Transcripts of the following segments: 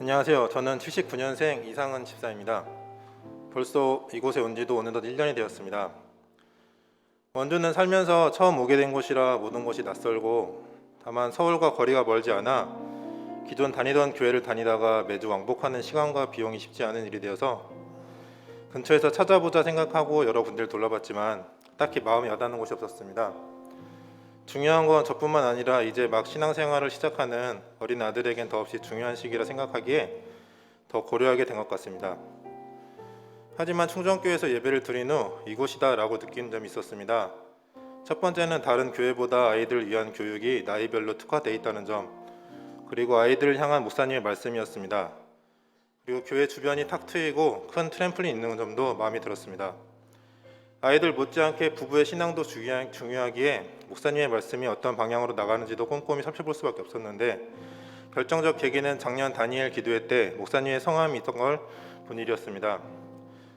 안녕하세요. 저는 79년생 이상은 집사입니다. 벌써 이곳에 온 지도 어느덧 1년이 되었습니다. 원주는 살면서 처음 오게 된 곳이라 모든 곳이 낯설고, 다만 서울과 거리가 멀지 않아 기존 다니던 교회를 다니다가 매주 왕복하는 시간과 비용이 쉽지 않은 일이 되어서 근처에서 찾아보자 생각하고 여러 군데를 둘러봤지만 딱히 마음이 와닿는 곳이 없었습니다. 중요한 건 저뿐만 아니라 이제 막 신앙생활을 시작하는 어린 아들에겐 더없이 중요한 시기라 생각하기에 더 고려하게 된 것 같습니다. 하지만 충정교회에서 예배를 드린 후 이곳이다 라고 느낀 점이 있었습니다. 첫 번째는 다른 교회보다 아이들을 위한 교육이 나이별로 특화되어 있다는 점, 그리고 아이들을 향한 목사님의 말씀이었습니다. 그리고 교회 주변이 탁 트이고 큰 트램플린 있는 점도 마음에 들었습니다. 아이들 못지않게 부부의 신앙도 중요하기에 목사님의 말씀이 어떤 방향으로 나가는지도 꼼꼼히 살펴볼 수밖에 없었는데, 결정적 계기는 작년 다니엘 기도회 때 목사님의 성함이 있던 걸 본 일이었습니다.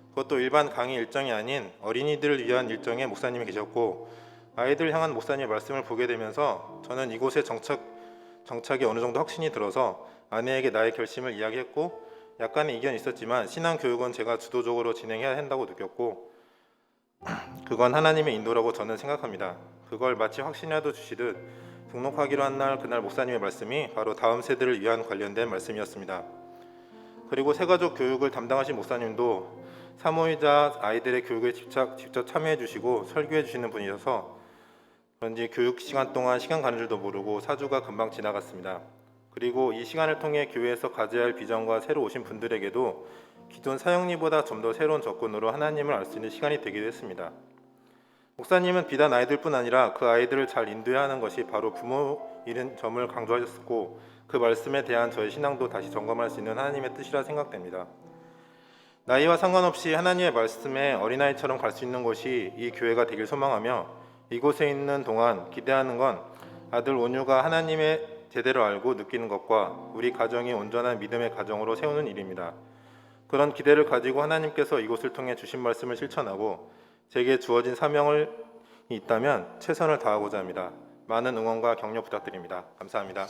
그것도 일반 강의 일정이 아닌 어린이들을 위한 일정에 목사님이 계셨고, 아이들을 향한 목사님의 말씀을 보게 되면서 저는 이곳에 정착이 어느 정도 확신이 들어서 아내에게 나의 결심을 이야기했고, 약간의 이견이 있었지만 신앙교육은 제가 주도적으로 진행해야 한다고 느꼈고, 그건 하나님의 인도라고 저는 생각합니다. 그걸 마치 확신이라도 주시듯 등록하기로 한 그날 목사님의 말씀이 바로 다음 세대를 위한 관련된 말씀이었습니다. 그리고 새가족 교육을 담당하신 목사님도 사모이자 아이들의 교육에 직접 참여해 주시고 설교해 주시는 분이셔서 그런지 교육 시간 동안 시간 가는 줄도 모르고 4주가 금방 지나갔습니다. 그리고 이 시간을 통해 교회에서 가져야 할 비전과 새로 오신 분들에게도 기존 사역리보다 좀 더 새로운 접근으로 하나님을 알 수 있는 시간이 되기도 했습니다. 목사님은 비단 아이들뿐 아니라 그 아이들을 잘 인도해야 하는 것이 바로 부모인 점을 강조하셨고, 그 말씀에 대한 저의 신앙도 다시 점검할 수 있는 하나님의 뜻이라 생각됩니다. 나이와 상관없이 하나님의 말씀에 어린아이처럼 갈 수 있는 곳이 이 교회가 되길 소망하며, 이곳에 있는 동안 기대하는 건 아들 온유가 하나님의 제대로 알고 느끼는 것과 우리 가정이 온전한 믿음의 가정으로 세우는 일입니다. 그런 기대를 가지고 하나님께서 이곳을 통해 주신 말씀을 실천하고 제게 주어진 사명을 있다면 최선을 다하고자 합니다. 많은 응원과 격려 부탁드립니다. 감사합니다.